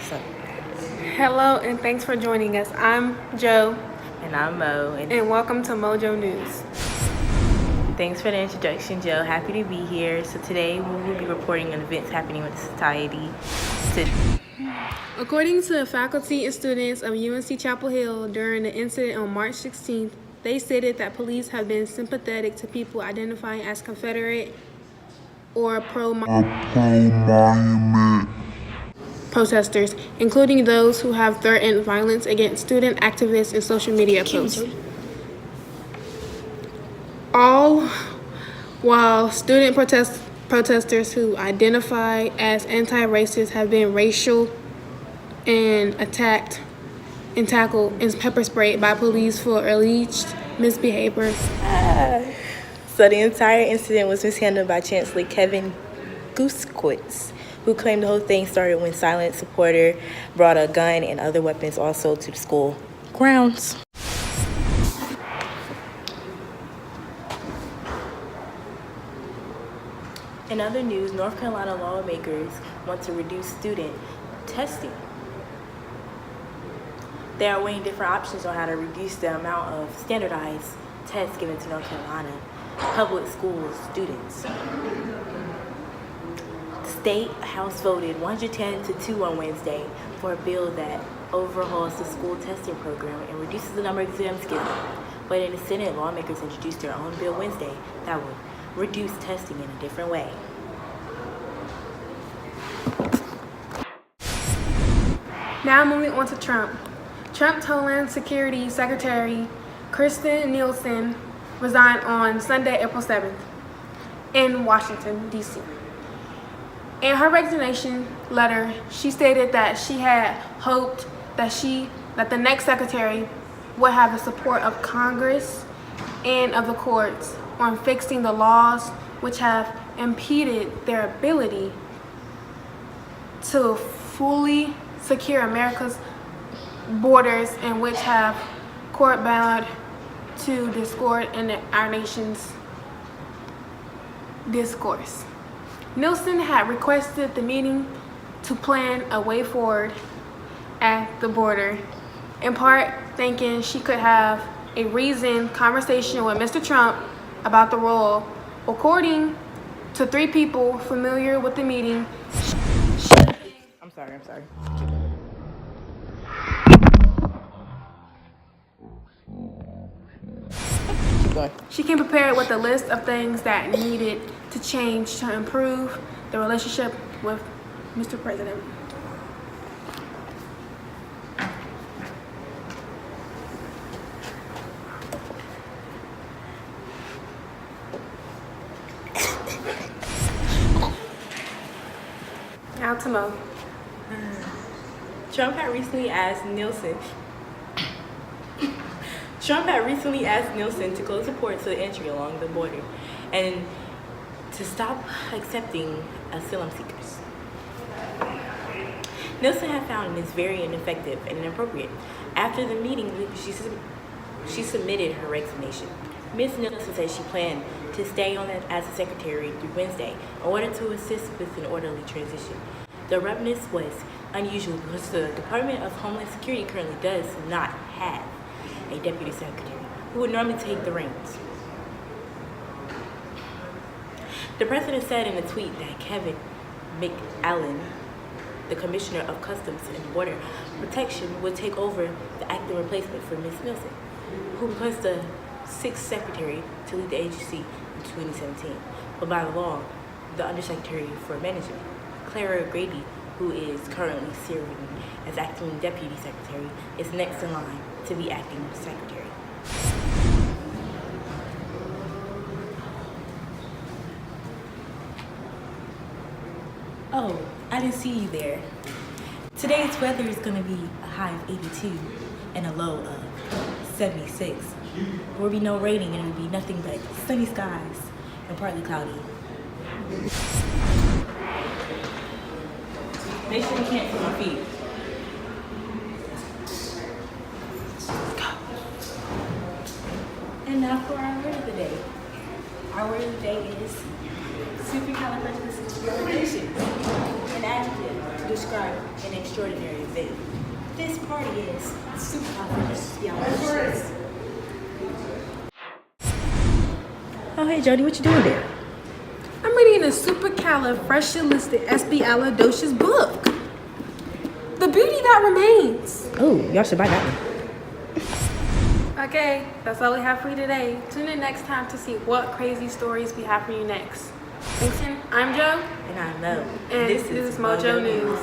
So, Hello and thanks for joining us. I'm Joe and I'm Mo, and welcome to MoJo News. Thanks for the introduction, Joe. Happy to be here. So today we will be reporting on events happening with the society. According to faculty and students of UNC Chapel Hill during the incident on March 16th, they stated that police have been sympathetic to people identifying as Confederate or pro-monument protesters, including those who have threatened violence against student activists in social media posts. All while student protesters who identify as anti-racist have been racial and attacked and tackled and pepper sprayed by police for alleged misbehavior. So the entire incident was mishandled by Chancellor Kevin Gooskowitz, who claimed the whole thing started when silent supporter brought a gun and other weapons also to the school grounds. In other news, North Carolina lawmakers want to reduce student testing. They are weighing different options on how to reduce the amount of standardized tests given to North Carolina public school students. The State House voted 110-2 on Wednesday for a bill that overhauls the school testing program and reduces the number of exams given. But in the Senate, lawmakers introduced their own bill Wednesday that would reduce testing in a different way. Now moving on to Trump. Trump's Homeland Security Secretary Kristen Nielsen resigned on Sunday, April 7th in Washington, D.C. In her resignation letter, she stated that she had hoped that the next secretary would have the support of Congress and of the courts on fixing the laws which have impeded their ability to fully secure America's borders and which have court-bound to discord in our nation's discourse. Nielsen had requested the meeting to plan a way forward at the border, in part thinking she could have a reasoned conversation with Mr. Trump about the role. According to 3 people familiar with the meeting, I'm sorry. She came prepared with a list of things that needed to change to improve the relationship with Mr. President. Now to Mo. Trump had recently asked Nielsen to close the ports to the entry along the border and to stop accepting asylum seekers. Nielsen had found this very ineffective and inappropriate. After the meeting, she submitted her resignation. Ms. Nielsen said she planned to stay on as a secretary through Wednesday in order to assist with an orderly transition. The abruptness was unusual because the Department of Homeland Security currently does not have a deputy secretary who would normally take the reins. The president said in a tweet that Kevin McAllen, the Commissioner of Customs and Border Protection, would take over the acting replacement for Ms. Nielsen, who was the 6th secretary to lead the agency in 2017. But by law, the Undersecretary for Management, Clara Grady, who is currently serving as acting deputy secretary, is next in line to be acting secretary. Oh, I didn't see you there. Today's weather is going to be a high of 82 and a low of 76. There will be no raining and it will be nothing but sunny skies and partly cloudy. Make sure you can't see my feet. And now for our word of the day. Our word of the day is supercalifragilisticexpialidocious, an adjective. to describe an extraordinary event. This party is supercalifragilisticexpialidocious. Oh, hey, Jody, what you doing there? I'm reading a supercalifragilisticexpialidocious book. The Beauty That Remains. Oh, y'all should buy that one. Okay, that's all we have for you today. Tune in next time to see what crazy stories we have for you next. Thanks, I'm Joe. And I'm Mo. And this is MoJo News.